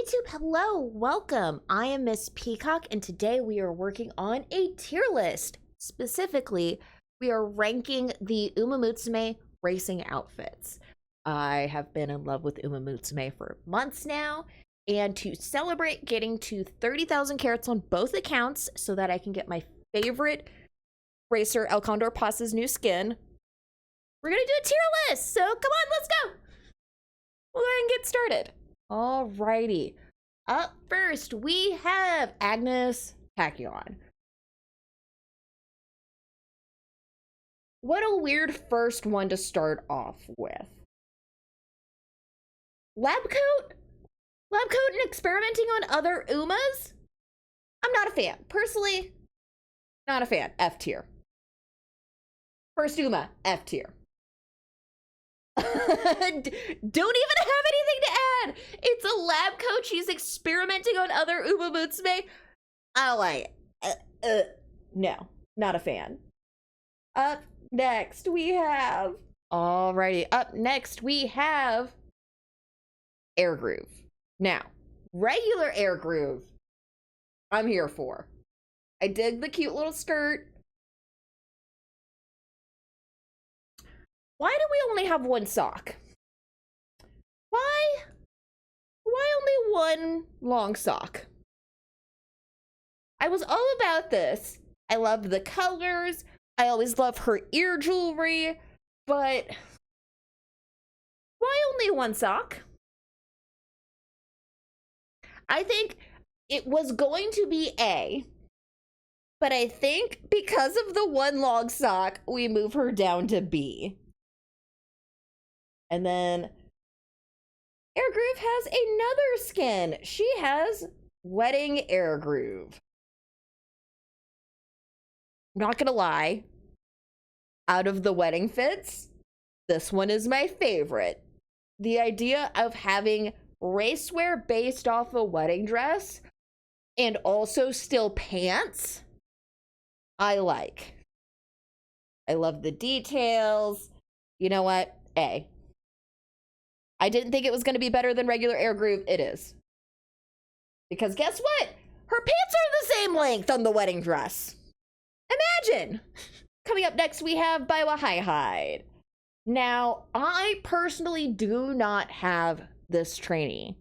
YouTube, hello, welcome. I am Miss Peacock, and today we are working on a tier list. Specifically, we are ranking the Umamusume racing outfits. I have been in love with Umamusume for months now, and to celebrate getting to 30,000 carats on both accounts so that I can get my favorite racer, El Condor Pasa's new skin, we're gonna do a tier list. So come on, let's go. We'll go ahead and get started. Alrighty. Up first, we have Agnes Tachyon. What a weird first one to start off with. Lab coat? Lab coat and experimenting on other Umas? I'm not a fan. Personally, not a fan. F tier. First Uma, F tier. Don't even have anything to add. It's a lab coat. She's experimenting on other Umamusume. I don't like it. No, not a fan. Up next we have Air Groove. Now, regular Air Groove, I'm here for. I dig the cute little skirt. Why do we only have one sock? Why only one long sock? I was all about this. I loved the colors. I always love her ear jewelry, but why only one sock? I think it was going to be A, but I think because of the one long sock, we move her down to B. And then Air Groove has another skin. She has Wedding Air Groove. I'm not gonna lie. Out of the wedding fits, this one is my favorite. The idea of having racewear based off a wedding dress and also still pants, I like. I love the details. You know what? A. I didn't think it was going to be better than regular Air Groove. It is. Because guess what? Her pants are the same length on the wedding dress. Imagine. Coming up next, we have Baiwa Hide. Now, I personally do not have this trainee.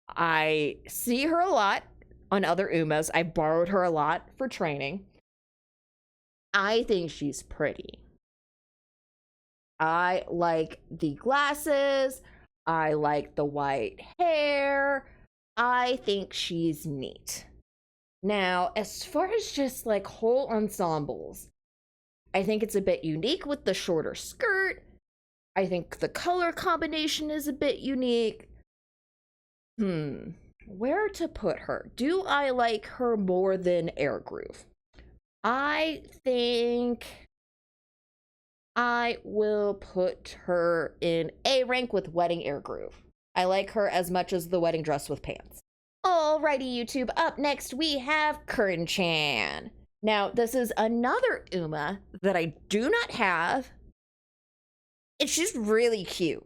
I see her a lot on other Umas. I borrowed her a lot for training. I think she's pretty. I like the glasses. I like the white hair. I think she's neat. Now, as far as just like whole ensembles, I think it's a bit unique with the shorter skirt. I think the color combination is a bit unique. Where to put her? Do I like her more than Air Groove? I think I will put her in A rank with Wedding Air Groove. I like her as much as the wedding dress with pants. Alrighty, YouTube, up next we have Curran-chan. Now, this is another Uma that I do not have. It's just really cute.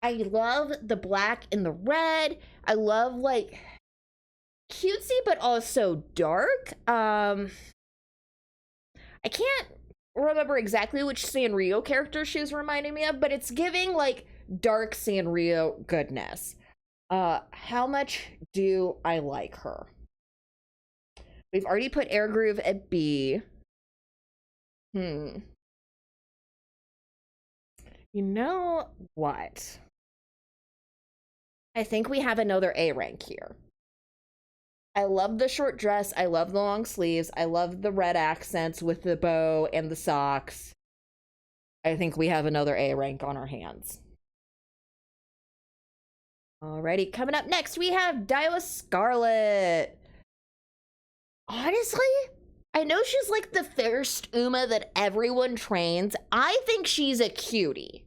I love the black and the red. I love like cutesy but also dark. I can't remember exactly which Sanrio character she's reminding me of, but it's giving like dark Sanrio goodness. How much do I like her? We've already put Air Groove at B. You know what? I think we have another A rank here. I love the short dress. I love the long sleeves. I love the red accents with the bow and the socks. I think we have another A rank on our hands. Alrighty, coming up next, we have Daiwa Scarlet. Honestly, I know she's like the first Uma that everyone trains. I think she's a cutie.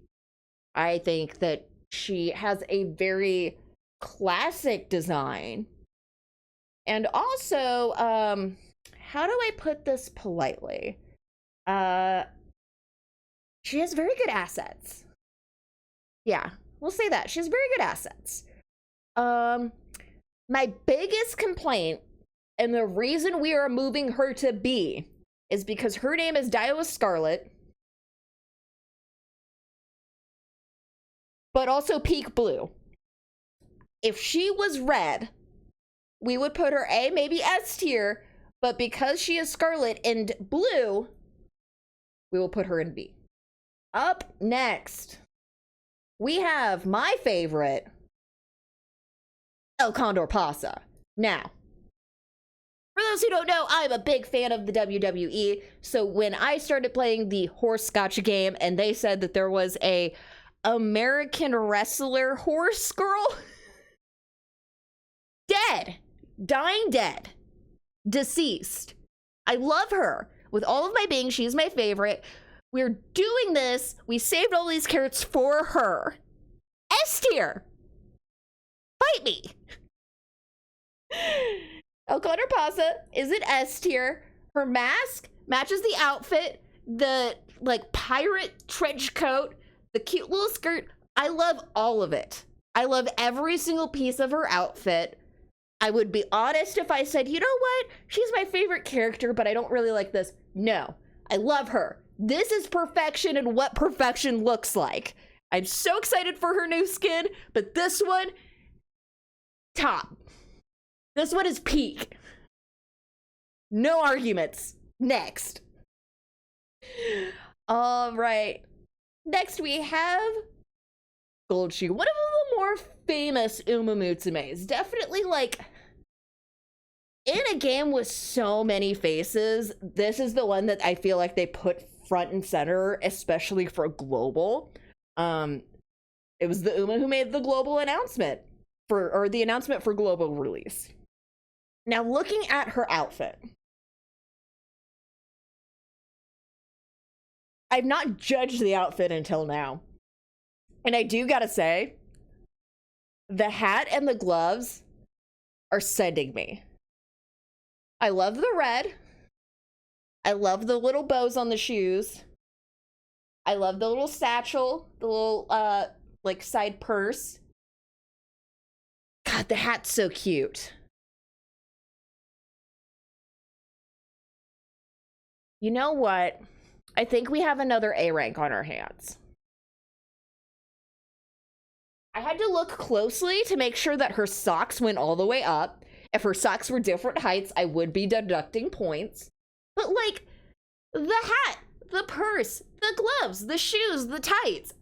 I think that she has a very classic design. And also, how do I put this politely? She has very good assets. Yeah, we'll say that. She has very good assets. Um, my biggest complaint, and the reason we are moving her to B, is because her name is Dio Scarlet, but also Peak Blue. If she was red, we would put her A, maybe S tier, but because she is Scarlet and blue, we will put her in B. Up next, we have my favorite, El Condor Pasa. Now, for those who don't know, I'm a big fan of the WWE, so when I started playing the horse gotcha game and they said that there was a American wrestler horse girl, dead, dying dead, deceased. I love her with all of my being. She's my favorite. We're doing this. We saved all these carats for her. S tier. Fight me. El Condor Pasa is an S tier. Her mask matches the outfit. The like pirate trench coat. The cute little skirt. I love all of it. I love every single piece of her outfit. I would be honest if I said, you know what? She's my favorite character, but I don't really like this. No, I love her. This is perfection and what perfection looks like. I'm so excited for her new skin, but this one, top. This one is peak. No arguments. Next. All right. Next we have Golchi, one of the more famous Umamutsumes. Definitely like in a game with so many faces, this is the one that I feel like they put front and center, especially for global. It was the Uma who made the global announcement or the announcement for global release. Now, looking at her outfit, I've not judged the outfit until now. And I do gotta say, the hat and the gloves are sending me. I love the red. I love the little bows on the shoes. I love the little satchel, the little, like, side purse. God, the hat's so cute. You know what? I think we have another A rank on our hands. I had to look closely to make sure that her socks went all the way up. If her socks were different heights, I would be deducting points. But like, the hat, the purse, the gloves, the shoes, the tights.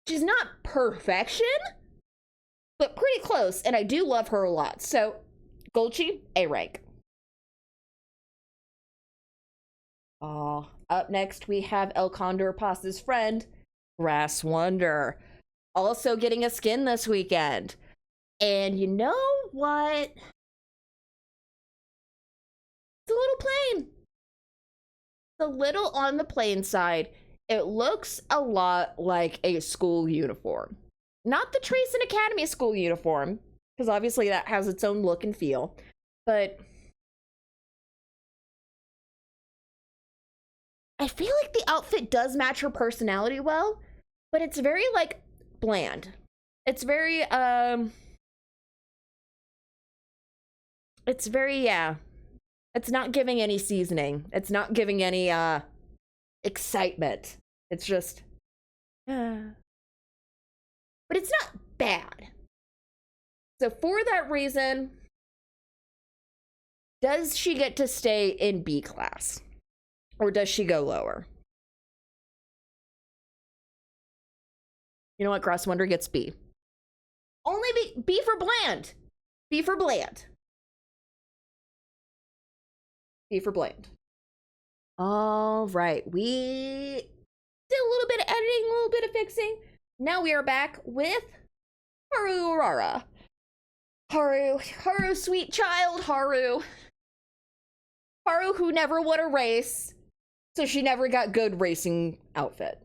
She's not perfection, but pretty close, and I do love her a lot. So, Golchi, A rank. Up next we have El Condor Pasta's friend, Grass Wonder. Also getting a skin this weekend. And you know what? It's a little plain. It's a little on the plain side. It looks a lot like a school uniform. Not the Trace and Academy school uniform, because obviously that has its own look and feel. But I feel like the outfit does match her personality well, but it's very, like, bland. It's very, yeah. It's not giving any seasoning. It's not giving any, excitement. It's just, but it's not bad. So for that reason, does she get to stay in B class? Or does she go lower? You know what? Grass Wonder gets B. Only B for bland. B for bland. B for bland. All right. We did a little bit of editing, a little bit of fixing. Now we are back with Haru Urara. Haru, sweet child, Haru. Haru who never won a race, so she never got good racing outfit.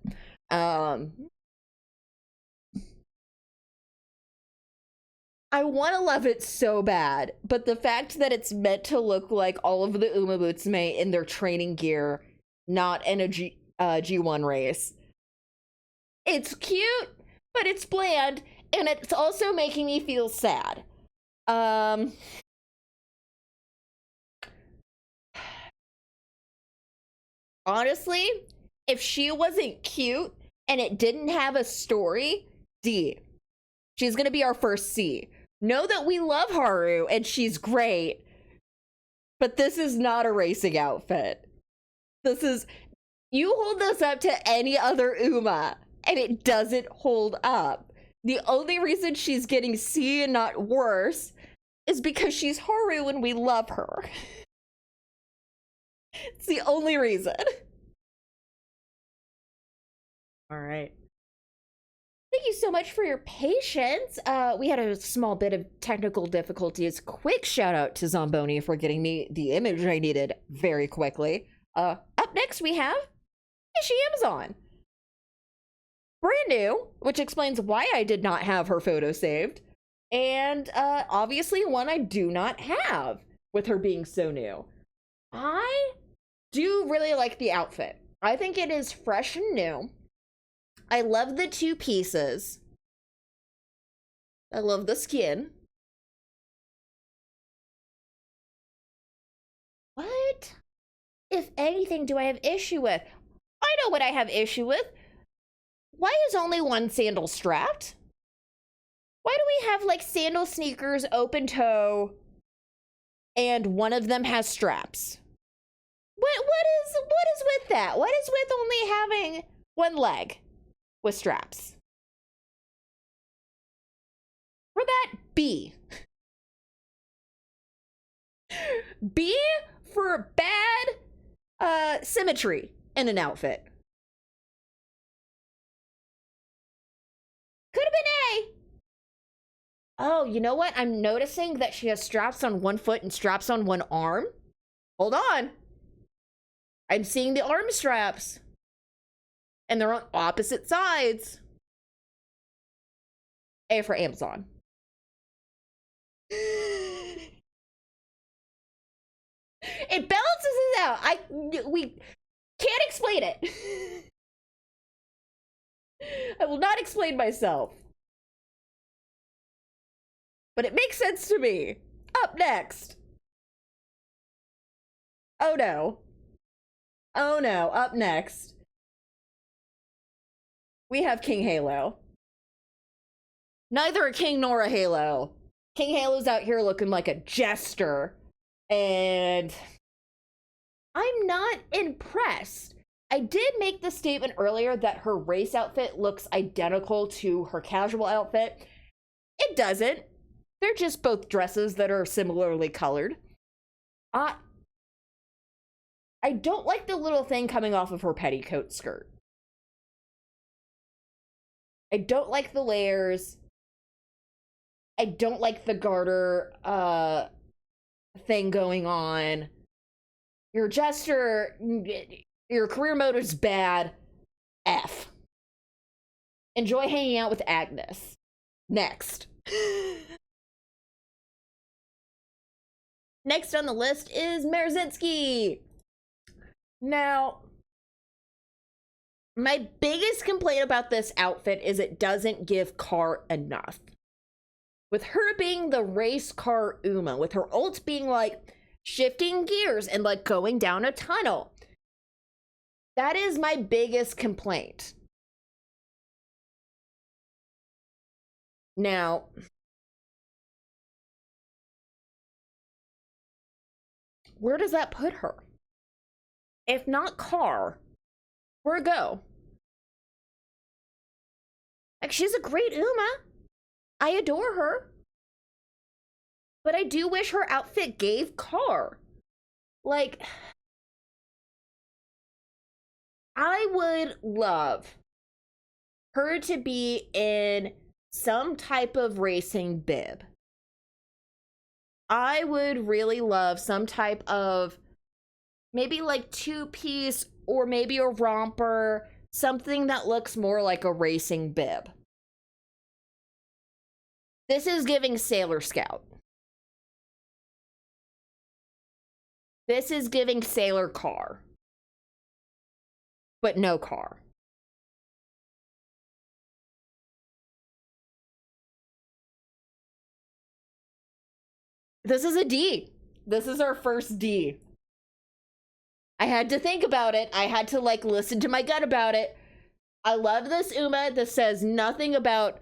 I want to love it so bad, but the fact that it's meant to look like all of the Umamusume in their training gear, not in a G1 race. It's cute, but it's bland, And it's also making me feel sad. Honestly, if she wasn't cute and it didn't have a story, D. She's gonna be our first C. Know that we love Haru and she's great, but this is not a racing outfit. This is, you hold this up to any other Uma and it doesn't hold up. The only reason she's getting C and not worse is because she's Haru and we love her. It's the only reason. All right. Thank you so much for your patience. We had a small bit of technical difficulties. Quick shout out to Zomboni for getting me the image I needed very quickly. Up next we have Ishi Amazon. Brand new, which explains why I did not have her photo saved. And obviously one I do not have with her being so new. I do really like the outfit. I think it is fresh and new. I love the two pieces. I love the skin. What, if anything, do I have issue with? I know what I have issue with. Why is only one sandal strapped? Why do we have like sandal sneakers, open toe, and one of them has straps? What is with that? What is with only having one leg with straps? For that, B. B for bad symmetry in an outfit. Could have been A. Oh, you know what? I'm noticing that she has straps on one foot and straps on one arm. Hold on. I'm seeing the arm straps. And they're on opposite sides. A for Amazon. It balances it out. We can't explain it. I will not explain myself. But it makes sense to me. Up next. Oh no. Oh no, up next. We have King Halo. Neither a king nor a Halo. King Halo's out here looking like a jester. And I'm not impressed. I did make the statement earlier that her race outfit looks identical to her casual outfit. It doesn't. They're just both dresses that are similarly colored. I don't like the little thing coming off of her petticoat skirt. I don't like the layers. I don't like the garter thing going on. Your jester, your career mode is bad. F. Enjoy hanging out with Agnes. Next. Next on the list is Merzinski. Now, my biggest complaint about this outfit is it doesn't give car enough. With her being the race car Uma, with her ult being like shifting gears and like going down a tunnel. That is my biggest complaint. Now, where does that put her? If not car, where go? Like, she's a great Uma. I adore her. But I do wish her outfit gave car. Like, I would love her to be in some type of racing bib. I would really love some type of maybe like two-piece or maybe a romper, something that looks more like a racing bib. This is giving Sailor Scout. This is giving Sailor Car. But no car. This is a D. This is our first D. I had to think about it. I had to like listen to my gut about it. I love this Uma. This says nothing about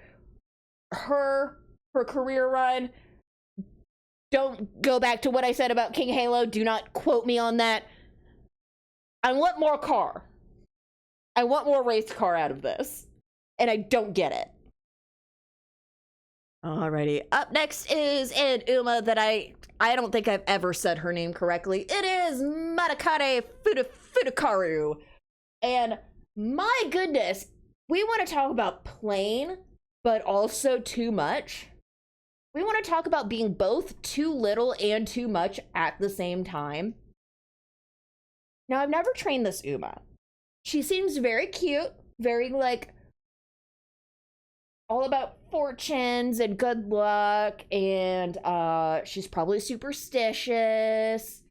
her career run. Don't go back to what I said about King Halo. Do not quote me on that. I want more car. I want more race car out of this. And I don't get it. Alrighty. Up next is an Uma that I don't think I've ever said her name correctly. It is Madakare Furukaru. And my goodness, we want to talk about plain, but also too much. We want to talk about being both too little and too much at the same time. Now, I've never trained this Uma. She seems very cute, very like all about fortunes and good luck, and she's probably superstitious.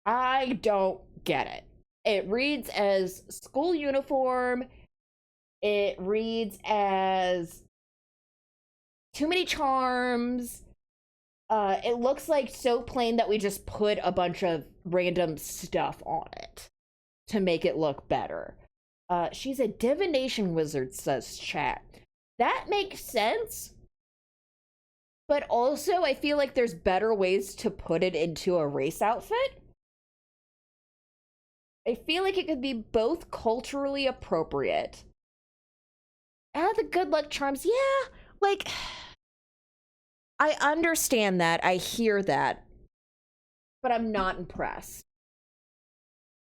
I don't get it. It reads as school uniform. It reads as too many charms. It looks like so plain that we just put a bunch of random stuff on it to make it look better. She's a divination wizard, says chat. That makes sense. But also, I feel like there's better ways to put it into a race outfit. I feel like it could be both culturally appropriate. The good luck charms, yeah, like, I understand that, I hear that, but I'm not impressed.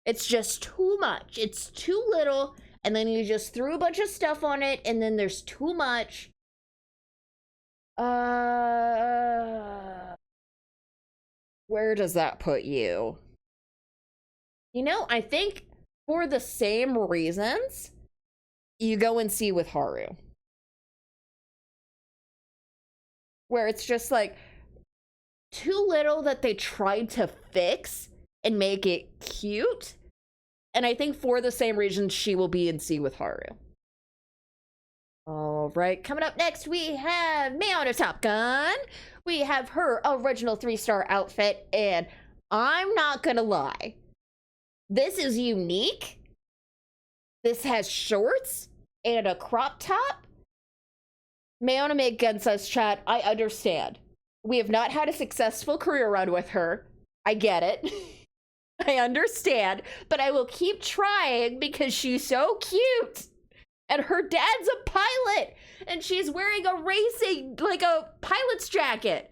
It's just too much, it's too little, and then you just threw a bunch of stuff on it, and then there's too much. Where does that put you? You know, I think for the same reasons, you go and see with Haru. Where it's just like too little that they tried to fix and make it cute. And I think for the same reasons, she will be in C with Haru. All right, coming up next, we have Mayana Top Gun. We have her original 3-star outfit, and I'm not gonna lie. This is unique. This has shorts and a crop top. Mayoname Gensa's chat, I understand. We have not had a successful career run with her. I get it. I understand. But I will keep trying because she's so cute. And her dad's a pilot. And she's wearing a racing, like a pilot's jacket.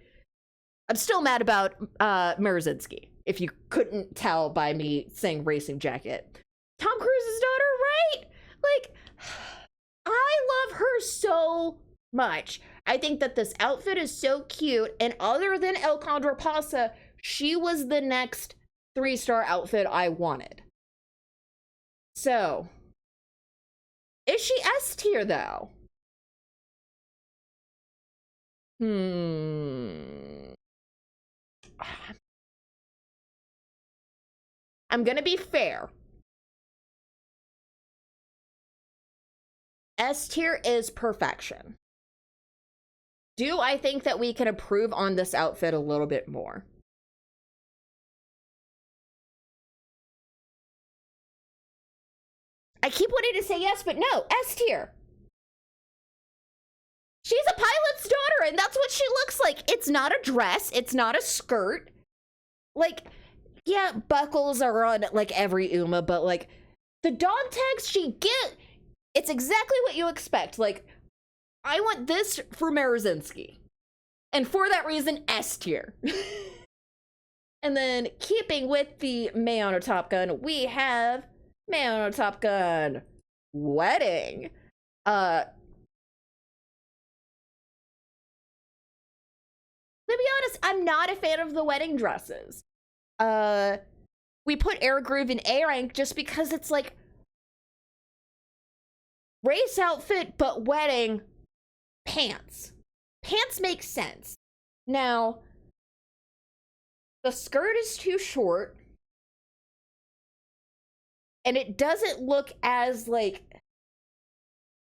I'm still mad about Marazinski, if you couldn't tell by me saying racing jacket. Tom Cruise's daughter, right? Like, I love her so much. I think that this outfit is so cute, and other than El Condorpasa, she was the next 3-star outfit I wanted. So, is she S tier though? I'm gonna be fair. S tier is perfection. Do I think that we can improve on this outfit a little bit more? I keep wanting to say yes, but no, S tier. She's a pilot's daughter, and that's what she looks like. It's not a dress. It's not a skirt. Like, yeah, buckles are on, like, every Uma, but, like, the dog tags it's exactly what you expect. Like, I want this for Marazinski. And for that reason, S tier. And then, keeping with the Mayano Top Gun, we have Mayano Top Gun Wedding. To be honest, I'm not a fan of the wedding dresses. We put Air Groove in A rank just because it's like race outfit, but wedding pants. Pants make sense. Now, the skirt is too short, and it doesn't look as like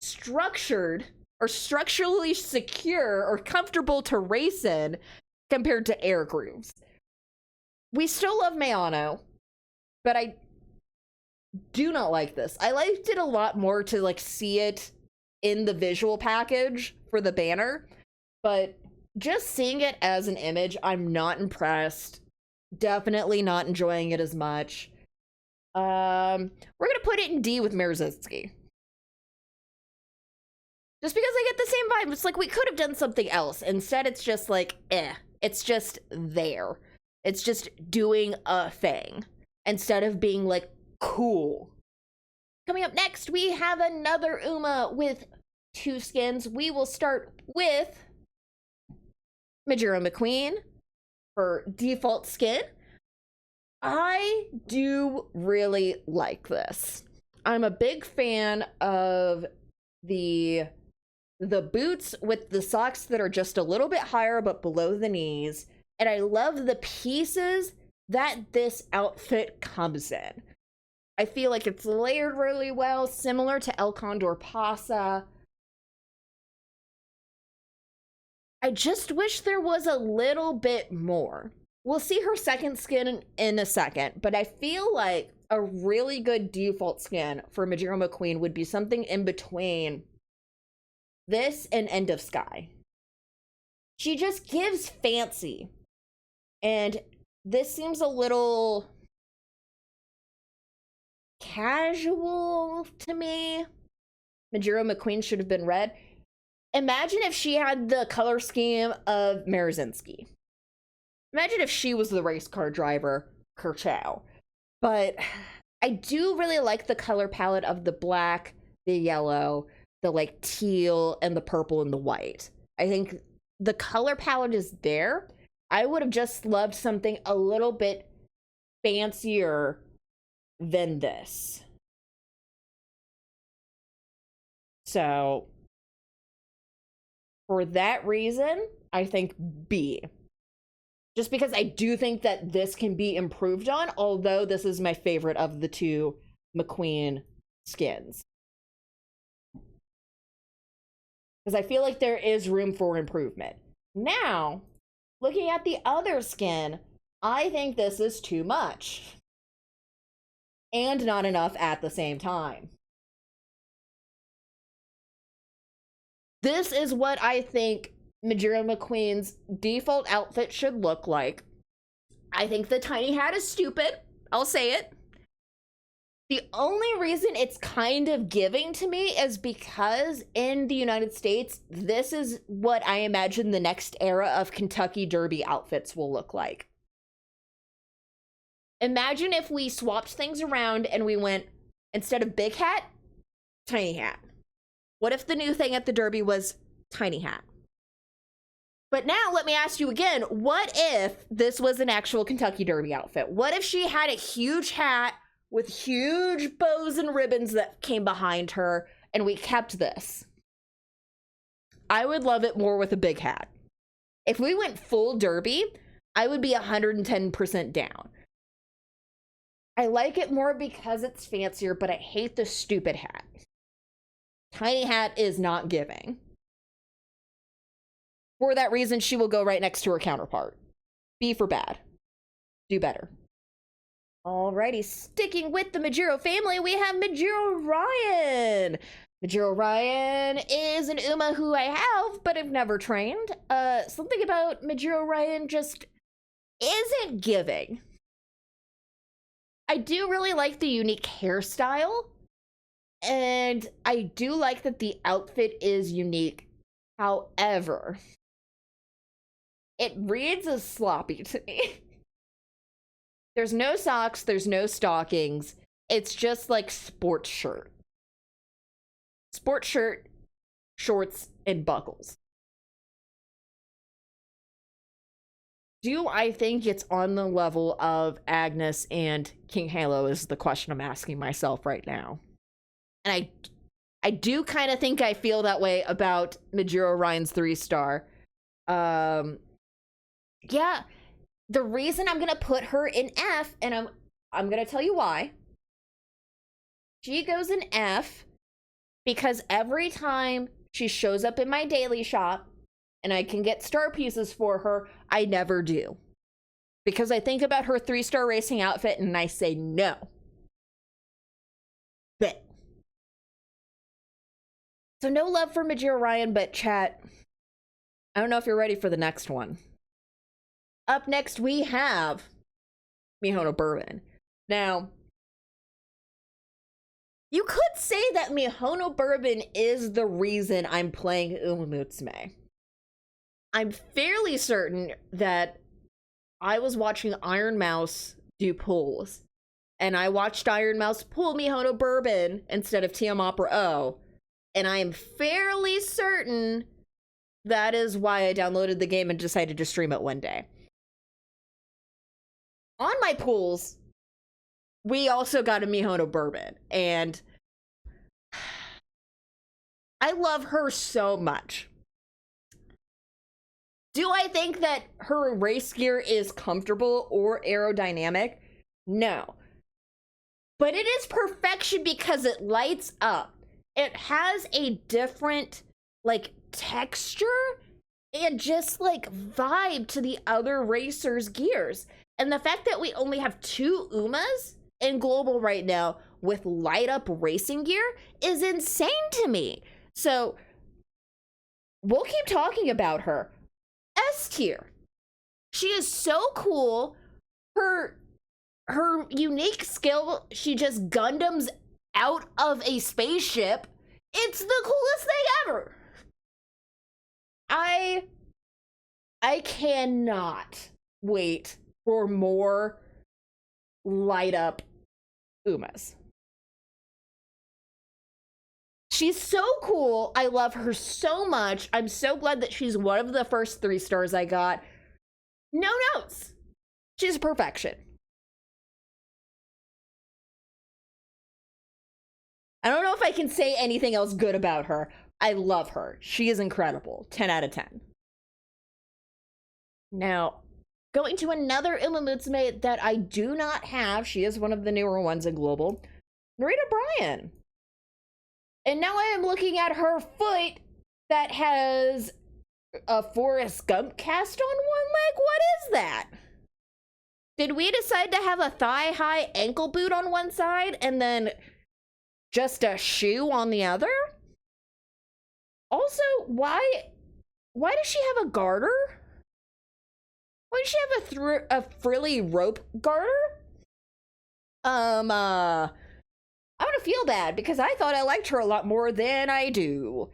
structured or structurally secure or comfortable to race in compared to Air Grooves. We still love Mayano, but I do not like this. I liked it a lot more to like see it in the visual package for the banner, but just seeing it as an image, I'm not impressed. Definitely not enjoying it as much. We're gonna put it in D with Mierzynski. Just because I get the same vibe. It's like we could have done something else. Instead, it's just like, it's just there. It's just doing a thing instead of being like cool. Coming up next, we have another Uma with 2 skins. We will start with Majiro McQueen for default skin. I do really like this. I'm a big fan of the boots with the socks that are just a little bit higher but below the knees. And I love the pieces that this outfit comes in. I feel like it's layered really well, similar to El Condor Pasa. I just wish there was a little bit more. We'll see her second skin in a second, but I feel like a really good default skin for Majiro McQueen would be something in between this and End of Sky. She just gives fancy. And this seems a little casual to me. Majiro McQueen should have been red. Imagine if she had the color scheme of Mierzynski. Imagine if she was the race car driver, Kerchow. But I do really like the color palette of the black, the yellow, the like teal, and the purple and the white. I think the color palette is there. I would have just loved something a little bit fancier than this. So, for that reason, I think B. Just because I do think that this can be improved on, although this is my favorite of the 2 McQueen skins. Because I feel like there is room for improvement. Now, looking at the other skin, I think this is too much. And not enough at the same time. This is what I think Majiro McQueen's default outfit should look like. I think the tiny hat is stupid. I'll say it. The only reason it's kind of giving to me is because in the United States, this is what I imagine the next era of Kentucky Derby outfits will look like. Imagine if we swapped things around and we went, instead of big hat, tiny hat. What if the new thing at the Derby was tiny hat? But now let me ask you again, what if this was an actual Kentucky Derby outfit? What if she had a huge hat with huge bows and ribbons that came behind her and we kept this? I would love it more with a big hat. If we went full Derby, I would be 110% down. I like it more because it's fancier, but I hate the stupid hat. Tiny hat is not giving. For that reason, she will go right next to her counterpart. B for bad. Do better. Alrighty, sticking with the Majiro family, we have Majiro Ryan. Majiro Ryan is an Uma who I have, but I've never trained. Something about Majiro Ryan just isn't giving. I do really like the unique hairstyle, and I do like that the outfit is unique. However, it reads as sloppy to me. There's no socks, there's no stockings. It's just like sports shirt. Sports shirt, shorts, and buckles. Do I think it's on the level of Agnes and King Halo is the question I'm asking myself right now. And I do kind of think I feel that way about Majiro Ryan's 3-star. Yeah, the reason I'm gonna put her in F, and I'm gonna tell you why. She goes in F because every time she shows up in my daily shop and I can get star pieces for her, I never do. Because I think about her 3-star racing outfit and I say no. But so no love for Majira Ryan, but chat, I don't know if you're ready for the next one. Up next, we have Mihono Bourbon. Now, you could say that Mihono Bourbon is the reason I'm playing Umamusume. I'm fairly certain that I was watching Iron Mouse do pulls, and I watched Iron Mouse pull Mihono Bourbon instead of Tiamopera O, and I am fairly certain that is why I downloaded the game and decided to stream it one day. On my pulls, we also got a Mihono Bourbon, and I love her so much. Do I think that her race gear is comfortable or aerodynamic? No. But it is perfection because it lights up. It has a different, like, texture and just, like, vibe to the other racers' gears. And the fact that we only have 2 Umas in Global right now with light up racing gear is insane to me. So, we'll keep talking about her. S tier. She is so cool. Her unique skill, she just Gundams out of a spaceship. It's the coolest thing ever. I cannot wait for more light up Umas. She's so cool. I love her so much. I'm so glad that she's one of the first 3 stars I got. No notes. She's perfection. I don't know if I can say anything else good about her. I love her. She is incredible. 10 out of 10. Now, going to another Umamusume that I do not have. She is one of the newer ones in Global. Narita Bryan. And now I am looking at her foot that has a Forrest Gump cast on one leg. What is that? Did we decide to have a thigh-high ankle boot on one side and then just a shoe on the other? Also, why does she have a garter? Why does she have a frilly rope garter? I'm gonna feel bad because I thought I liked her a lot more than I do.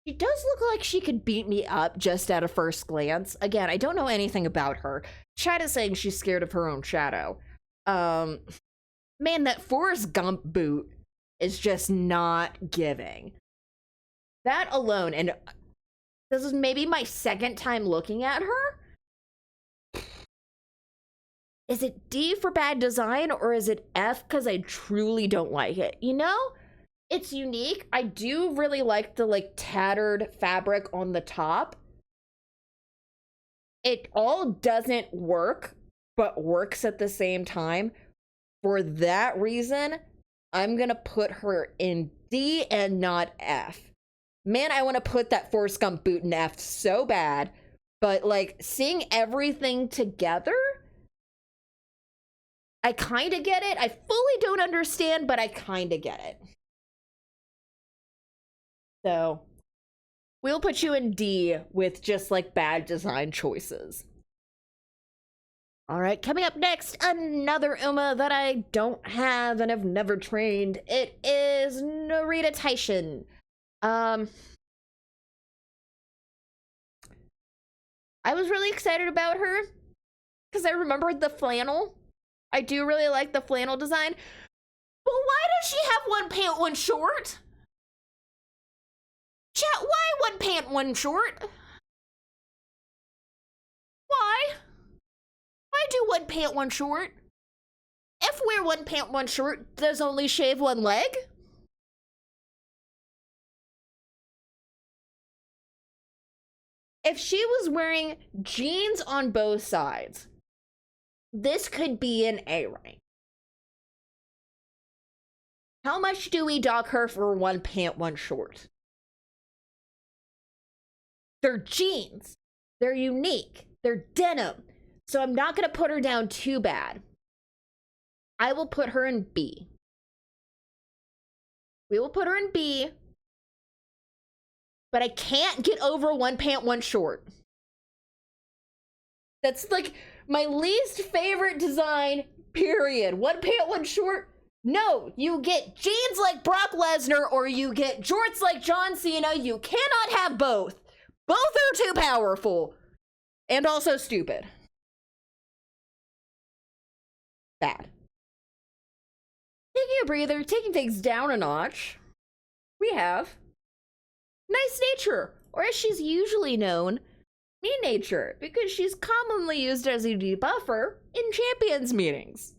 She does look like she could beat me up just at a first glance. Again, I don't know anything about her. Chat is saying she's scared of her own shadow. Man, that Forrest Gump boot is just not giving. That alone, and this is maybe my second time looking at her. Is it D for bad design or is it F because I truly don't like it? You know, it's unique. I do really like the like tattered fabric on the top. It all doesn't work, but works at the same time. For that reason, I'm gonna put her in D and not F. Man, I want to put that Forrest Gump boot in F so bad, but like seeing everything together, I kind of get it. I fully don't understand, but I kind of get it. So we'll put you in D with just like bad design choices. All right, coming up next, another Uma that I don't have and have never trained. It is Narita Taishin. I was really excited about her because I remembered the flannel. I do really like the flannel design. But why does she have one pant, one short? Chat, why one pant, one short? Why? Why do one pant, one short? If wear one pant, one short, does only shave one leg? If she was wearing jeans on both sides, this could be an A rank. How much do we dock her for one pant, one short? They're jeans. They're unique. They're denim. So I'm not going to put her down too bad. I will put her in B. We will put her in B. But I can't get over one pant, one short. That's like my least favorite design, period. One pant, one short. No, you get jeans like Brock Lesnar or you get jorts like John Cena. You cannot have both. Both are too powerful. And also stupid. Bad. Taking a breather, taking things down a notch. We have Nice Nature, or as she's usually known, Mean Nature, because she's commonly used as a debuffer in champions meetings.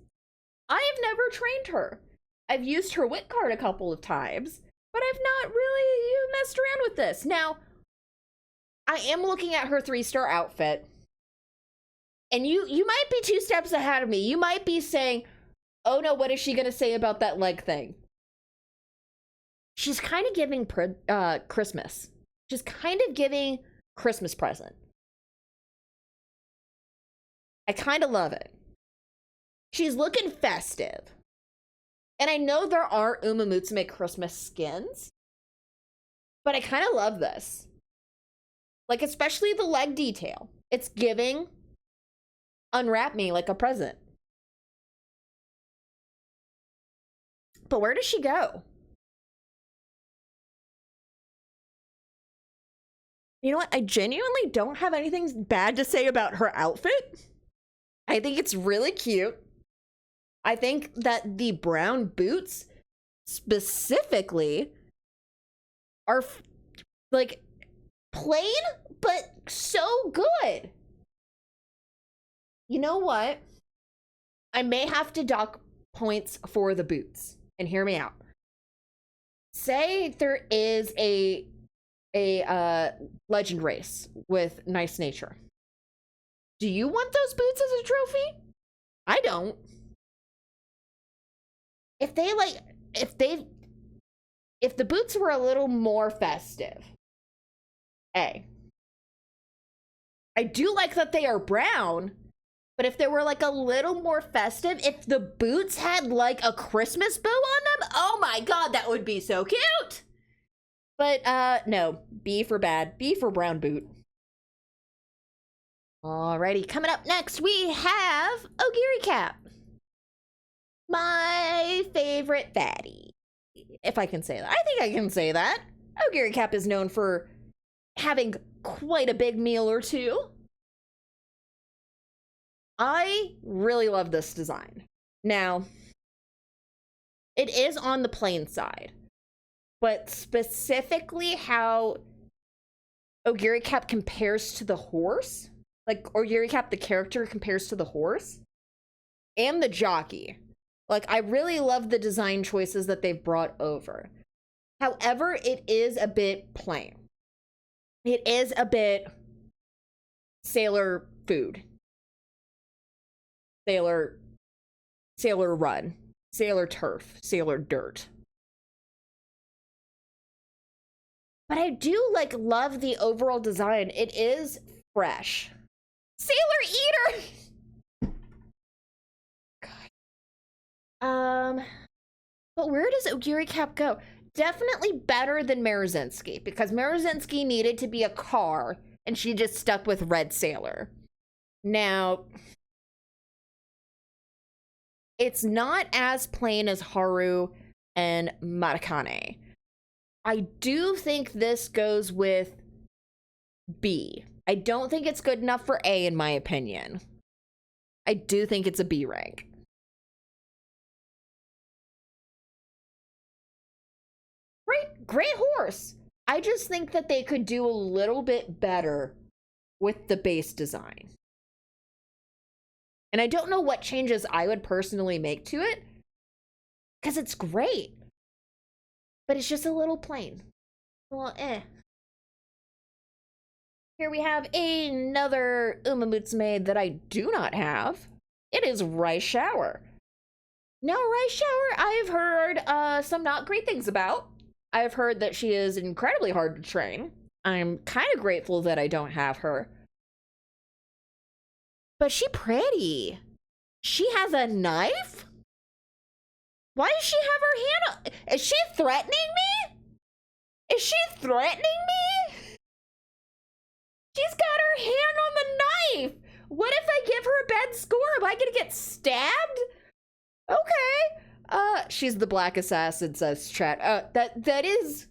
I've never trained her. I've used her wit card a couple of times, but I've not really messed around with this. Now, I am looking at her 3-star outfit, and you might be 2 steps ahead of me. You might be saying, oh no, what is she gonna say about that leg thing? She's kind of giving Christmas. She's kind of giving Christmas present. I kind of love it. She's looking festive. And I know there are Umamusume Christmas skins, but I kind of love this. Like, especially the leg detail. It's giving unwrap me like a present. But where does she go? You know what? I genuinely don't have anything bad to say about her outfit. I think it's really cute. I think that the brown boots specifically are like plain, but so good. You know what? I may have to dock points for the boots. And hear me out. Say there is a legend race with Nice Nature. Do you want those boots as a trophy? I don't. If the boots were a little more festive. I do like that they are brown, but if they were like a little more festive, if the boots had like a Christmas bow on them, oh my god, that would be so cute. But no, B for bad, B for brown boot. Alrighty, coming up next, we have Ogiri Cap. My favorite fatty, if I can say that. I think I can say that. Ogiri Cap is known for having quite a big meal or two. I really love this design. Now, it is on the plain side, but specifically how Ogiri Cap compares to the horse, like Ogiri Cap, the character, compares to the horse and the jockey. Like, I really love the design choices that they've brought over. However, it is a bit plain. It is a bit sailor food. Sailor run. Sailor turf. Sailor dirt. But I do, like, love the overall design. It is fresh. Sailor Eater! But where does Ogiri Cap go? Definitely better than Marazinski, because Marazinski needed to be a car, and she just stuck with Red Sailor. Now, it's not as plain as Haru and Matakane. I do think this goes with B. I don't think it's good enough for A, in my opinion. I do think it's a B rank. Great horse. I just think that they could do a little bit better with the base design. And I don't know what changes I would personally make to it, because it's great. But it's just a little plain. Well, Here we have another Umamusume that I do not have. It is Rice Shower. Now, Rice Shower, I've heard some not great things about. I've heard that she is incredibly hard to train. I'm kind of grateful that I don't have her. But she pretty. She has a knife? Why does she have her hand on? Is she threatening me? Is she threatening me? She's got her hand on the knife. What if I give her a bad score? Am I gonna get stabbed? Okay. She's the Black Assassin, says chat. That is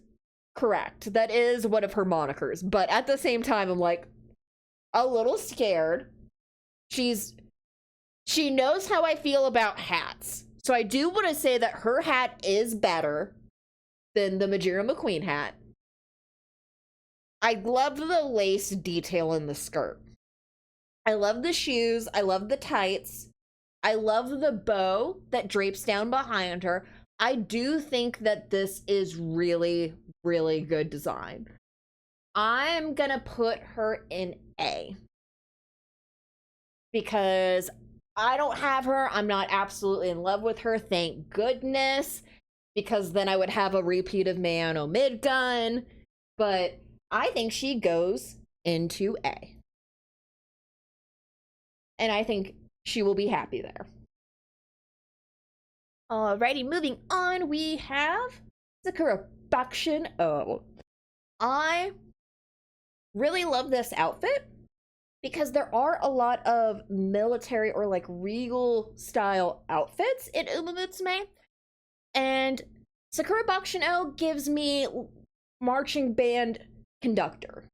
correct. That is one of her monikers. But at the same time, I'm like a little scared. She knows how I feel about hats. So I do want to say that her hat is better than the Majira McQueen hat. I love the lace detail in the skirt. I love the shoes. I love the tights. I love the bow that drapes down behind her. I do think that this is really, really good design. I'm gonna put her in A. Because I don't have her. I'm not absolutely in love with her, thank goodness. Because then I would have a repeat of Mayano Midgun. But I think she goes into A. And I think she will be happy there. Alrighty, moving on, we have Sakura Bakshin O. I really love this outfit because there are a lot of military or like regal style outfits in Umamusume. And Sakura Bakshin O gives me marching band conductor.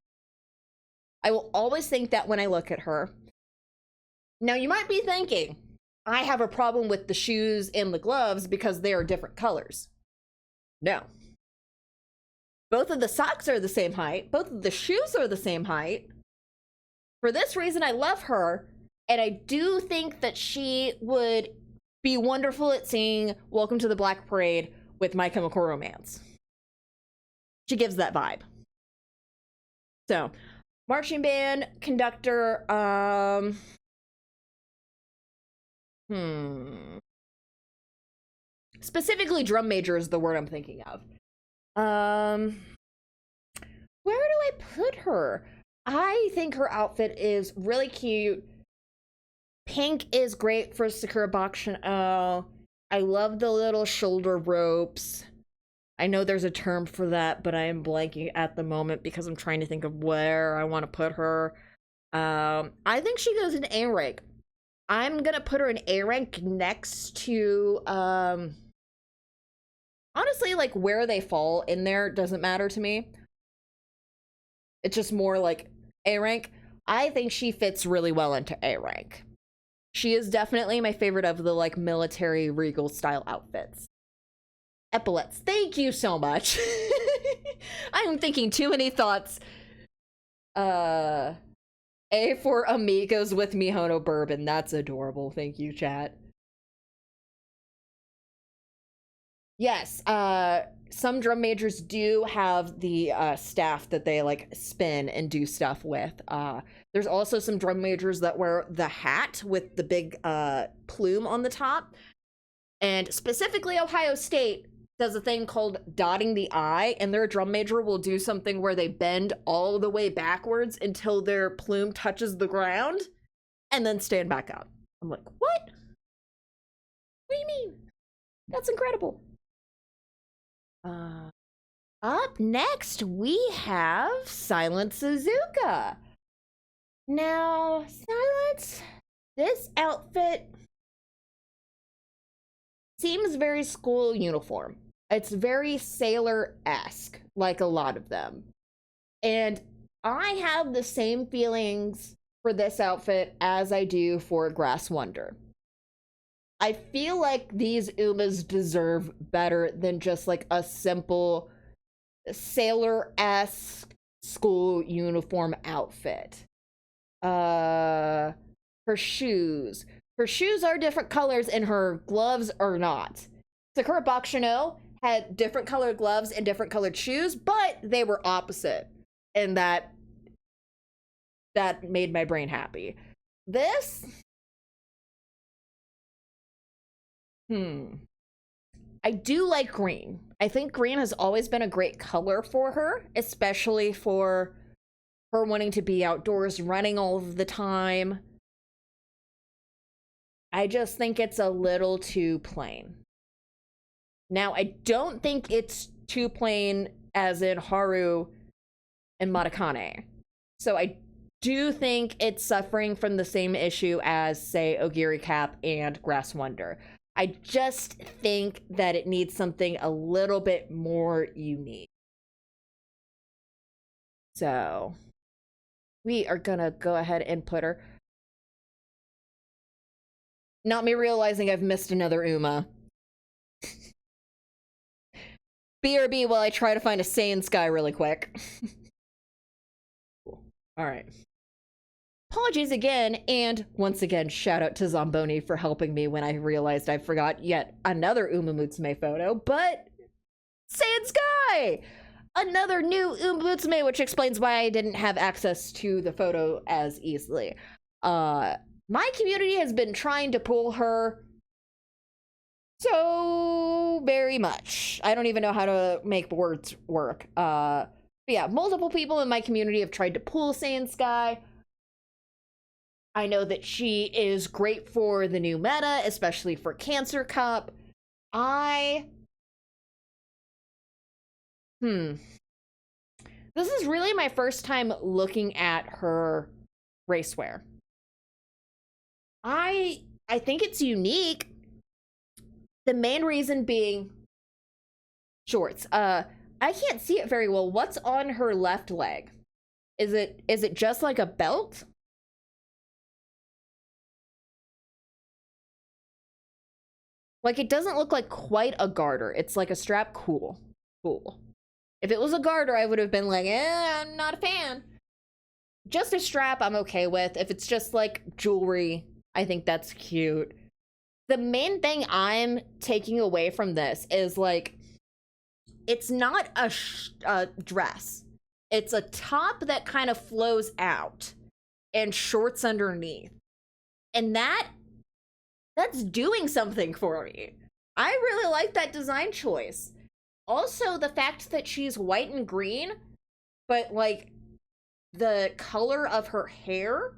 I will always think that when I look at her. Now, you might be thinking, I have a problem with the shoes and the gloves because they are different colors. No. Both of the socks are the same height. Both of the shoes are the same height. For this reason, I love her. And I do think that she would be wonderful at singing Welcome to the Black Parade with My Chemical Romance. She gives that vibe. So, marching band, conductor, specifically drum major is the word I'm thinking of. Where do I put her? I think her outfit is really cute. Pink is great for Sakura Bakshin O. I love the little shoulder ropes. I know there's a term for that, but I am blanking at the moment because I'm trying to think of where I want to put her. I think she goes in A rank. I'm gonna put her in A rank next to honestly, like where they fall in there doesn't matter to me. It's just more like A rank. I think she fits really well into A rank. She is definitely my favorite of the like military regal style outfits. Epaulets, thank you so much. I'm thinking too many thoughts. A for Amigos with Mihono Bourbon. That's adorable. Thank you, chat. Yes, some drum majors do have the staff that they like spin and do stuff with. There's also some drum majors that wear the hat with the big plume on the top. And specifically Ohio State does a thing called dotting the I, and their drum major will do something where they bend all the way backwards until their plume touches the ground and then stand back up. I'm like, what? What do you mean? That's incredible. Up next, we have Silent Suzuka. Now, Silence, this outfit seems very school uniform. It's very sailor-esque, like a lot of them. And I have the same feelings for this outfit as I do for Grass Wonder. I feel like these Umas deserve better than just like a simple sailor-esque school uniform outfit. Her shoes. Her shoes are different colors and her gloves are not. Sakura Bakshin O had different colored gloves and different colored shoes, but they were opposite. And that made my brain happy. This I do like green. I think green has always been a great color for her, especially for her wanting to be outdoors, running all of the time. I just think it's a little too plain. Now, I don't think it's too plain as in Haru and Matakane. So I do think it's suffering from the same issue as, say, Ogiri Cap and Grass Wonder. I just think that it needs something a little bit more unique. So we are gonna go ahead and put her. Not me realizing I've missed another Uma. BRB while I try to find a Saiyan Sky really quick. Cool. All right. Apologies again, and once again, shout out to Zamboni for helping me when I realized I forgot yet another Umamusume photo, but Saiyan Sky! Another new Umamusume, which explains why I didn't have access to the photo as easily. My community has been trying to pull her so very much. I don't even know how to make words work. But yeah, multiple people in my community have tried to pull Saiyan Sky. I know that she is great for the new meta, especially for Cancer Cup. This is really my first time looking at her racewear. I think it's unique. The main reason being shorts. I can't see it very well. What's on her left leg? Is it just like a belt? Like, it doesn't look like quite a garter. It's like a strap. Cool. If it was a garter, I would have been like, I'm not a fan. Just a strap, I'm okay with. If it's just like jewelry, I think that's cute. The main thing I'm taking away from this is, like, it's not a dress. It's a top that kind of flows out and shorts underneath. And that's doing something for me. I really like that design choice. Also, the fact that she's white and green, but like the color of her hair,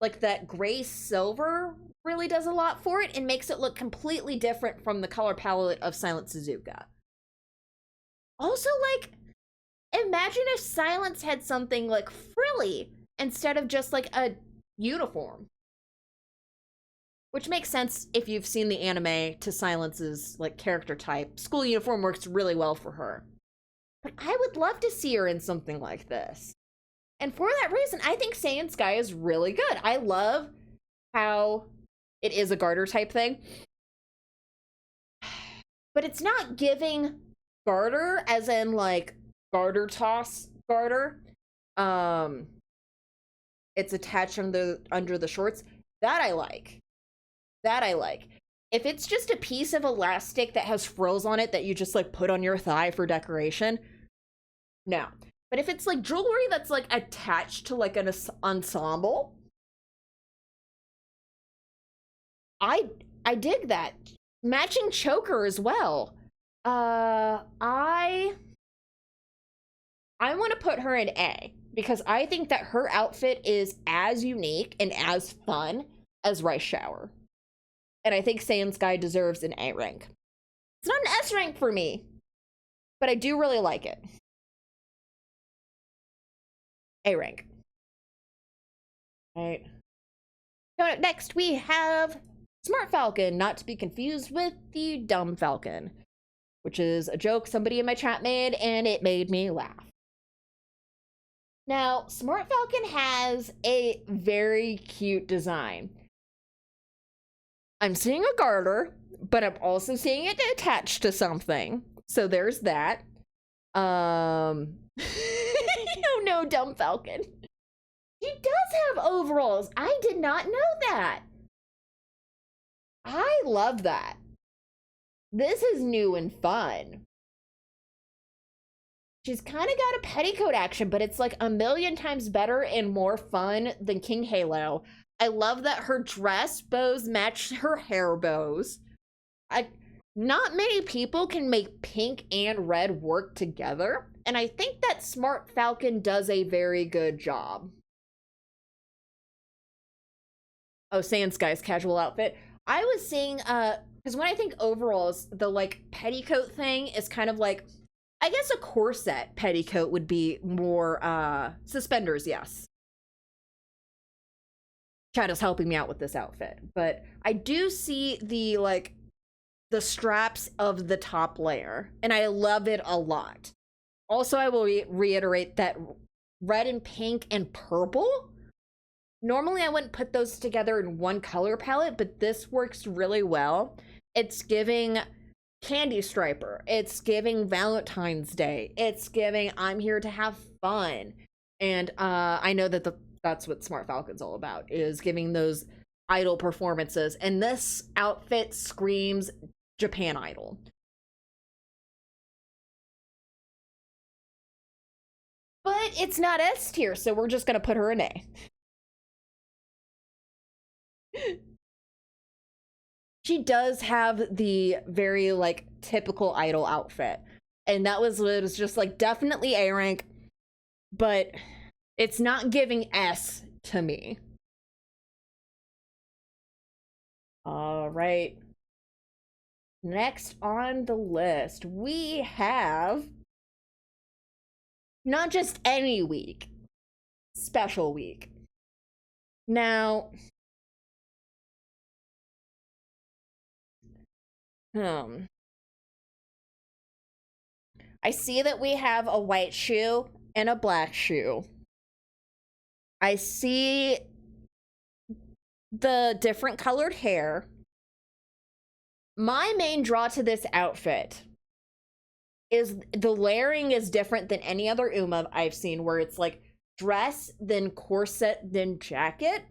like that gray silver, really does a lot for it and makes it look completely different from the color palette of Silent Suzuka. Also, like, imagine if Silence had something like frilly instead of just like a uniform. Which makes sense if you've seen the anime to Silence's like character type. School uniform works really well for her. But I would love to see her in something like this. And for that reason, I think Saiyan Sky is really good. I love how it is a garter type thing. But it's not giving garter as in like garter toss garter. It's attached under the shorts. That I like. If it's just a piece of elastic that has frills on it that you just like put on your thigh for decoration, no. But if it's like jewelry that's like attached to like an ensemble, I dig that. Matching choker as well. I want to put her in A because I think that her outfit is as unique and as fun as Rice Shower. And I think Saiyan Sky deserves an A rank. It's not an S rank for me, but I do really like it. A rank. All right. Coming up next, we have Smart Falcon, not to be confused with the Dumb Falcon, which is a joke somebody in my chat made, and it made me laugh. Now, Smart Falcon has a very cute design. I'm seeing a garter, but I'm also seeing it attached to something. So there's that. Oh no, Dumb Falcon. She does have overalls. I did not know that. I love that. This is new and fun. She's kind of got a petticoat action, but it's like a million times better and more fun than King Halo. I love that her dress bows match her hair bows. Not many people can make pink and red work together, and I think that Smart Falcon does a very good job. Oh, Sand Sky's casual outfit. I was seeing, because when I think overalls, the like petticoat thing is kind of like, I guess a corset petticoat would be more, suspenders, yes. Chad is helping me out with this outfit, but I do see the like the straps of the top layer, and I love it a lot. Also, I will reiterate that red and pink and purple, normally I wouldn't put those together in one color palette, but this works really well. It's giving Candy Striper, it's giving Valentine's Day, it's giving I'm here to have fun. And I know that that's what Smart Falcon's all about, is giving those idol performances, and this outfit screams Japan Idol. But it's not S tier, so we're just gonna put her in A. She does have the very like typical idol outfit, and that was what it was just like, definitely A rank, but it's not giving S to me. All right. Next on the list, we have not just any week, special week. Now, I see that we have a white shoe and a black shoe. I see the different colored hair. My main draw to this outfit is the layering is different than any other Uma I've seen, where it's like dress, then corset, then jacket.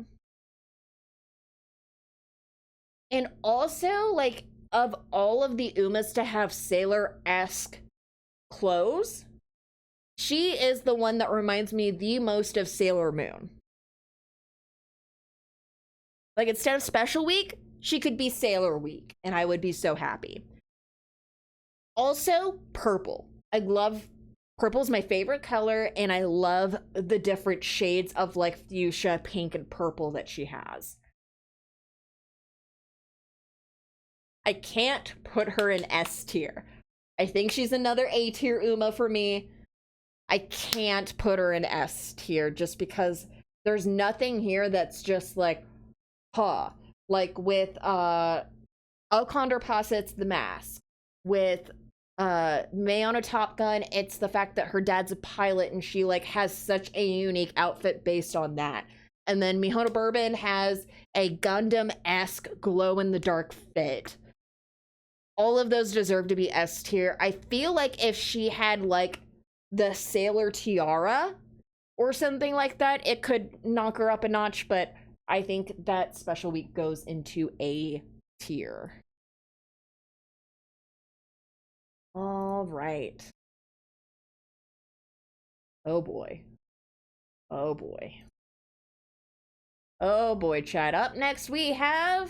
And also, like, of all of the Umas to have sailor-esque clothes, she is the one that reminds me the most of Sailor Moon. Like, instead of Special Week, she could be Sailor Week, and I would be so happy. Also, purple. I love purple's my favorite color, and I love the different shades of like fuchsia, pink, and purple that she has. I can't put her in S tier. I think she's another A tier Uma for me. I can't put her in S tier just because there's nothing here that's just like, huh. Like with Alcondor Pasa, it's the mask. With May on a Top Gun, it's the fact that her dad's a pilot and she like has such a unique outfit based on that. And then Mihono Bourbon has a Gundam-esque glow-in-the-dark fit. All of those deserve to be S tier. I feel like if she had like the Sailor Tiara or something like that, it could knock her up a notch, but I think that Special Week goes into A tier. All right. Oh boy. Oh boy. Oh boy, chat. Up next we have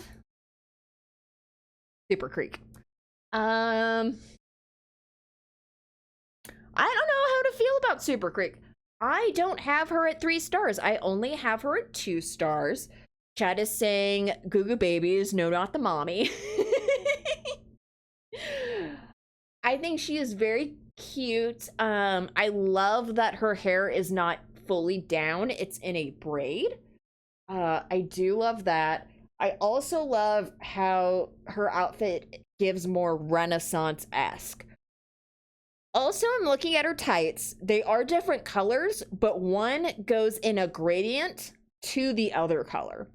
Super Creek. I don't know how to feel about Super Creek. I don't have her at 3 stars. I only have her at 2 stars. Chad is saying Goo Goo Babies, no, not the mommy. I think she is very cute. I love that her hair is not fully down. It's in a braid. I do love that. I also love how her outfit gives more Renaissance-esque. Also, I'm looking at her tights. They are different colors, but one goes in a gradient to the other color.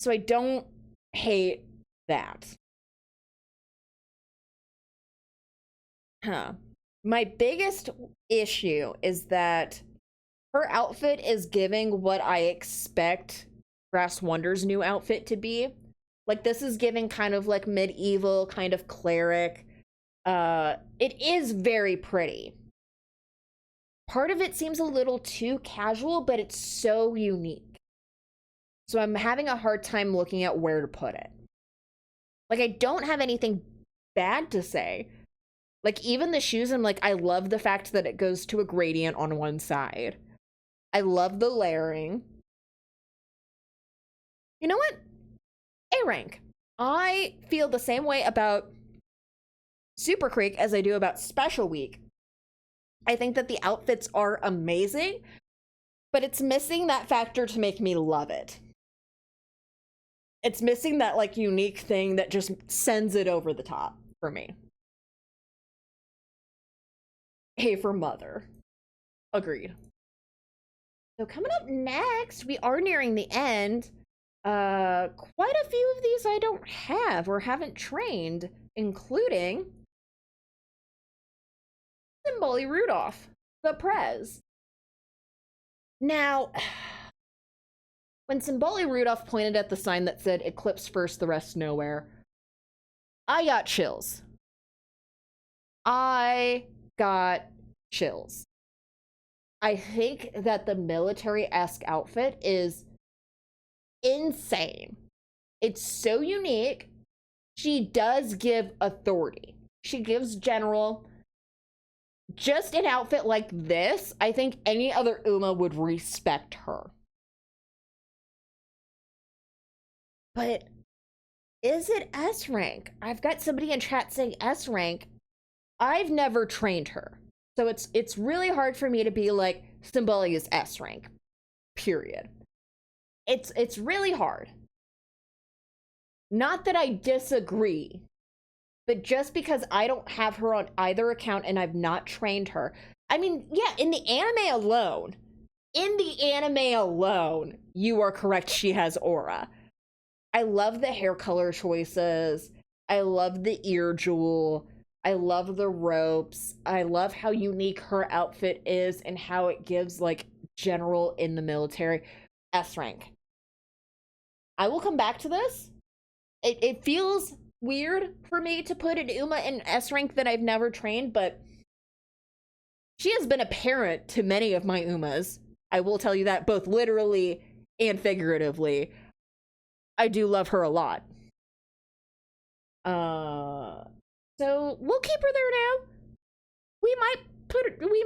So I don't hate that. My biggest issue is that her outfit is giving what I expect Grass Wonder's new outfit to be. Like, this is giving kind of like medieval, kind of cleric. It is very pretty. Part of it seems a little too casual, but it's so unique. So I'm having a hard time looking at where to put it. Like, I don't have anything bad to say. Like, even the shoes, I'm like, I love the fact that it goes to a gradient on one side. I love the layering. You know what? A rank. I feel the same way about Super Creek as I do about Special Week. I think that the outfits are amazing, but it's missing that factor to make me love it. It's missing that, like, unique thing that just sends it over the top for me. A for Mother. Agreed. So coming up next, we are nearing the end. Quite a few of these I don't have or haven't trained, including Symboli Rudolph, the Prez. Now, when Symboli Rudolph pointed at the sign that said Eclipse first, the rest nowhere, I got chills. I got chills. I think that the military-esque outfit is insane. It's so unique. She does give authority. She gives general. Just an outfit like this, I think any other Uma would respect her. But is it S rank? I've got somebody in chat saying S rank. I've never trained her. So it's really hard for me to be like, Symboli is S rank. Period. It's really hard. Not that I disagree, but just because I don't have her on either account and I've not trained her. I mean, yeah, in the anime alone, you are correct, she has aura. I love the hair color choices. I love the ear jewel. I love the ropes. I love how unique her outfit is and how it gives, like, general in the military. S rank. I will come back to this. It feels weird for me to put an Uma in S rank that I've never trained, but she has been a parent to many of my Umas. I will tell you that, both literally and figuratively. I do love her a lot. So we'll keep her there now. We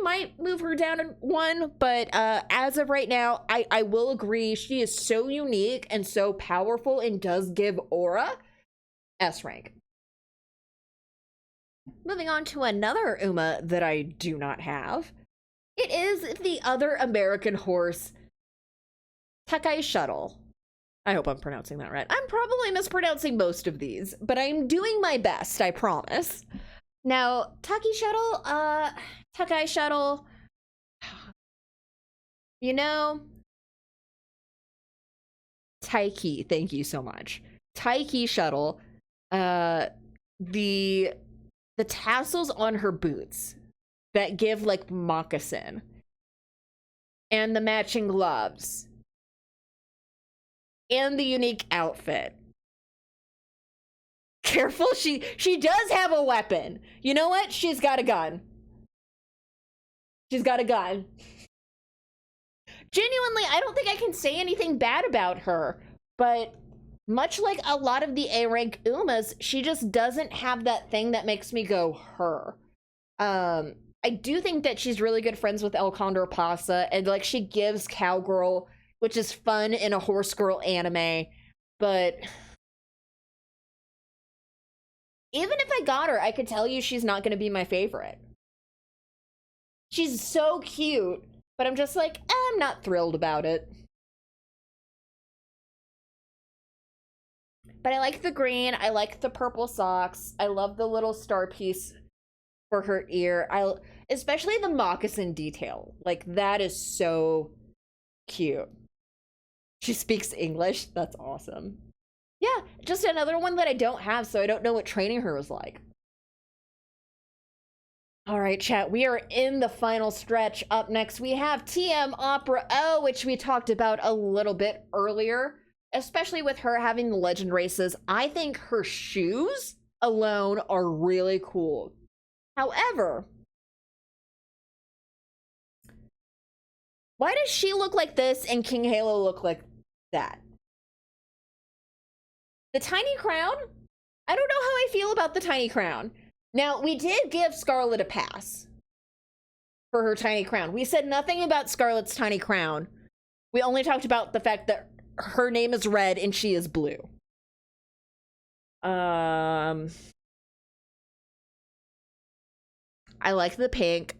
might move her down in one, but as of right now, I will agree she is so unique and so powerful and does give aura. S rank. Moving on to another Uma that I do not have. It is the other American horse, Takai Shuttle. I hope I'm pronouncing that right. I'm probably mispronouncing most of these, but I'm doing my best, I promise. Now, Takai Shuttle, you know, Taiki, thank you so much. Taiki Shuttle, the tassels on her boots that give, like, moccasin, and the matching gloves, and the unique outfit. Careful, she does have a weapon. You know what? She's got a gun. She's got a gun. Genuinely, I don't think I can say anything bad about her, but much like a lot of the A-rank Umas, she just doesn't have that thing that makes me go, her. I do think that she's really good friends with El Condor Pasa, and, like, she gives cowgirl, which is fun in a horse girl anime, but even if I got her, I could tell you she's not going to be my favorite. She's so cute, but I'm just like, I'm not thrilled about it. But I like the green, I like the purple socks, I love the little star piece for her ear. Especially the moccasin detail. Like, that is so cute. She speaks English. That's awesome. Yeah, just another one that I don't have, so I don't know what training her was like. All right, chat, we are in the final stretch. Up next, we have TM Opera O, which we talked about a little bit earlier, especially with her having the legend races. I think her shoes alone are really cool. However, why does she look like this and King Halo look like that? The tiny crown, I don't know how I feel about the tiny crown. Now, we did give Scarlet a pass for her tiny crown. We said nothing about Scarlet's tiny crown. We only talked about the fact that her name is red and she is blue. I like the pink.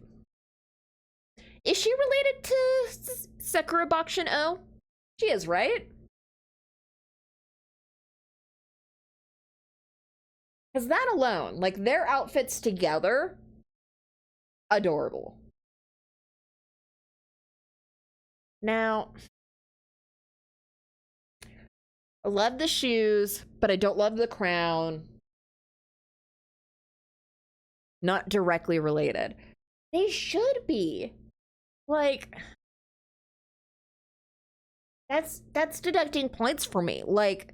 Is she related to Sakura Bakshin O? She is, right? Because that alone, like their outfits together, adorable. Now, I love the shoes, but I don't love the crown. Not directly related. They should be. Like, that's deducting points for me. Like,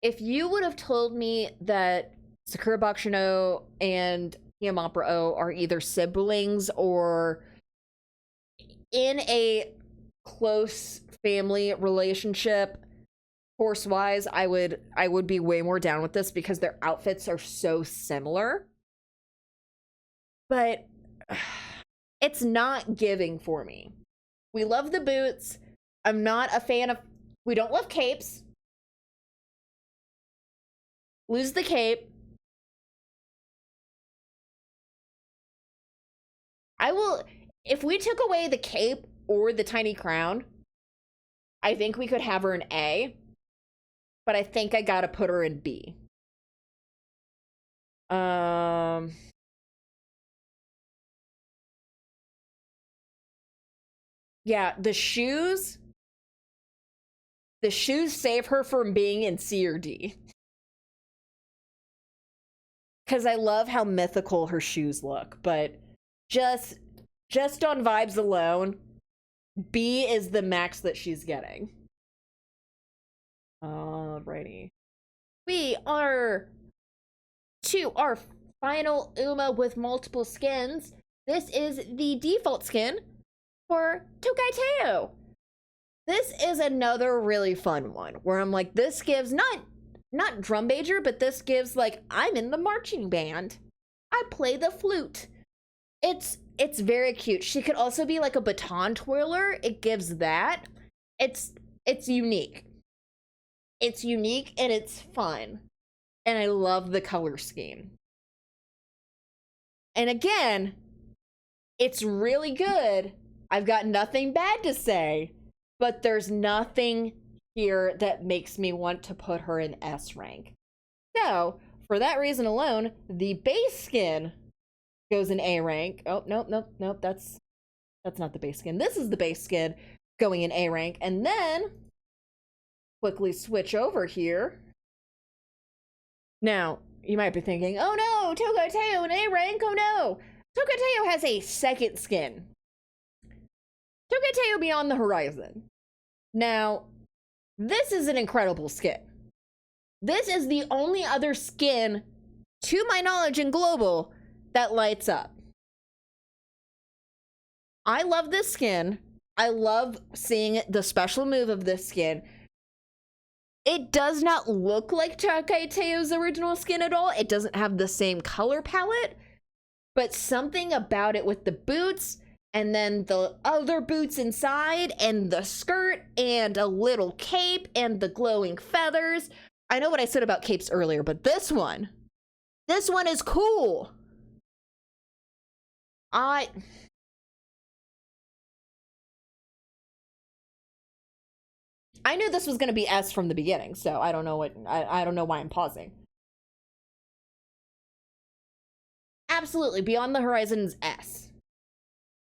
if you would have told me that Sakura Bakushino and Umamusume are either siblings or in a close family relationship, force-wise, I would be way more down with this because their outfits are so similar. But it's not giving for me. We love the boots. I'm not a fan of... We don't love capes. Lose the cape. I will... If we took away the cape or the tiny crown, I think we could have her in A. But I think I gotta put her in B. Yeah, the shoes save her from being in C or D. Because I love how mythical her shoes look, but just on vibes alone, B is the max that she's getting. Alrighty. We are to our final Uma with multiple skins. This is the default skin for Tokai Teo. This is another really fun one where I'm like, this gives not drum major, but this gives like, I'm in the marching band. I play the flute. It's very cute. She could also be like a baton twirler. It gives that. It's unique. It's unique and it's fun. And I love the color scheme. And again, it's really good. I've got nothing bad to say, but there's nothing here that makes me want to put her in S rank. So, for that reason alone, the base skin goes in A rank. Oh, nope, that's not the base skin. This is the base skin going in A rank. And then, quickly switch over here. Now, you might be thinking, oh no, Tokai Teo in A rank, oh no. Tokai Teo has a second skin. Tokai Teo Beyond the Horizon. Now, this is an incredible skin. This is the only other skin, to my knowledge in Global, that lights up. I love this skin. I love seeing the special move of this skin. It does not look like Tokai Teo's original skin at all. It doesn't have the same color palette, but something about it with the boots and then the other boots inside and the skirt and a little cape and the glowing feathers. I know what I said about capes earlier, but this one is cool. I knew this was going to be S from the beginning, so I don't know I don't know why I'm pausing. Absolutely, Beyond the Horizon's S.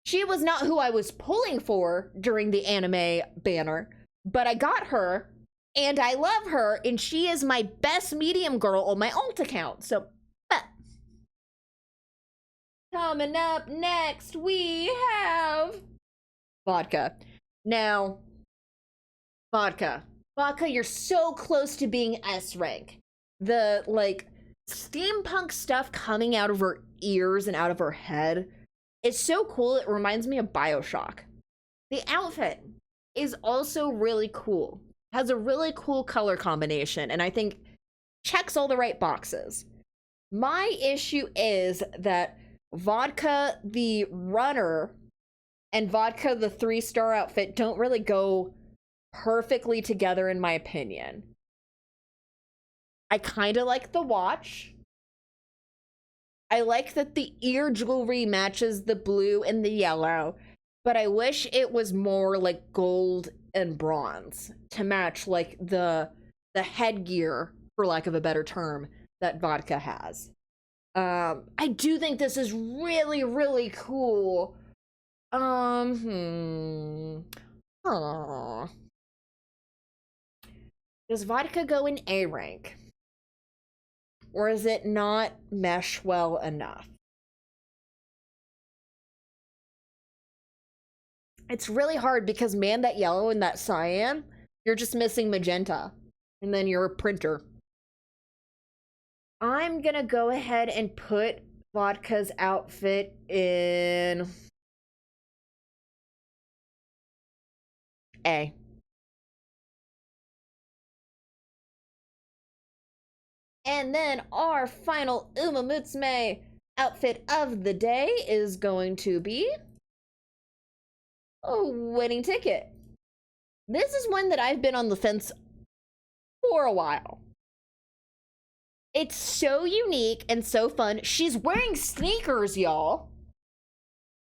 She was not who I was pulling for during the anime banner, but I got her, and I love her, and she is my best medium girl on my alt account, so... Coming up next, we have... Vodka. Now, Vodka, you're so close to being S rank. The, like, steampunk stuff coming out of her ears and out of her head... It's so cool, it reminds me of BioShock. The outfit is also really cool. Has a really cool color combination, and I think checks all the right boxes. My issue is that Vodka the runner and Vodka the 3-star outfit don't really go perfectly together in my opinion. I kind of like the watch. I like that the ear jewelry matches the blue and the yellow, but I wish it was more like gold and bronze to match like the headgear, for lack of a better term, that Vodka has. I do think this is really, really cool. Aw. Does Vodka go in A rank? Or is it not mesh well enough? It's really hard because, man, that yellow and that cyan, you're just missing magenta. And then you're a printer. I'm gonna go ahead and put Vodka's outfit in A. And then our final Umamusume outfit of the day is going to be a wedding ticket. This is one that I've been on the fence for a while. It's so unique and so fun. She's wearing sneakers, y'all.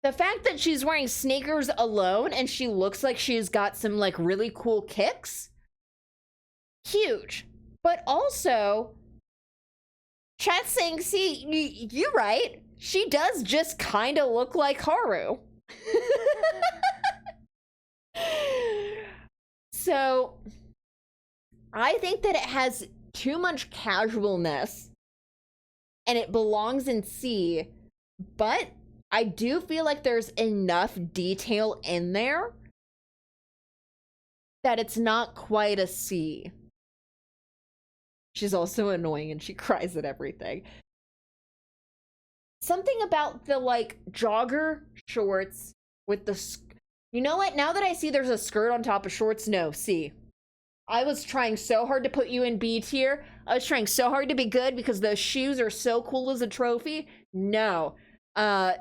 The fact that she's wearing sneakers alone and she looks like she's got some like really cool kicks, huge. But also, chat saying, see, you're right. She does just kind of look like Haru. So, I think that it has too much casualness and it belongs in C, but I do feel like there's enough detail in there that it's not quite a C. She's also annoying and she cries at everything. Something about the like jogger shorts with the, you know what? Now that I see there's a skirt on top of shorts, no, C. I was trying so hard to put you in B tier. I was trying so hard to be good because those shoes are so cool as a trophy. No. The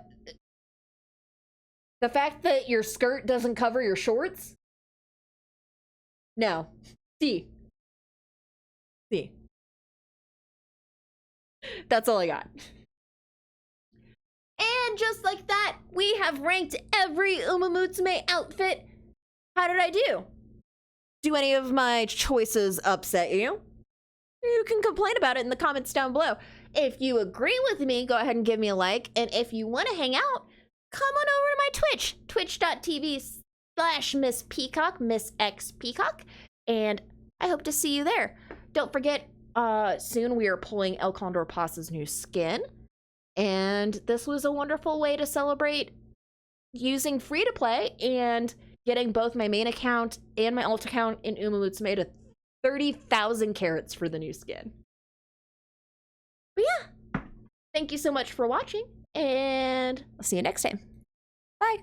fact that your skirt doesn't cover your shorts? No. C. C. That's all I got. And just like that, we have ranked every Umamusume outfit. How did I do? Do any of my choices upset you? You can complain about it in the comments down below. If you agree with me, go ahead and give me a like. And if you want to hang out, come on over to my Twitch, twitch.tv/Miss Peacock, Miss X Peacock. And I hope to see you there. Don't forget, soon we are pulling El Condor Pasa's new skin. And this was a wonderful way to celebrate using free-to-play and getting both my main account and my alt account in Umamusume to 30,000 carats for the new skin. But yeah, thank you so much for watching, and I'll see you next time. Bye!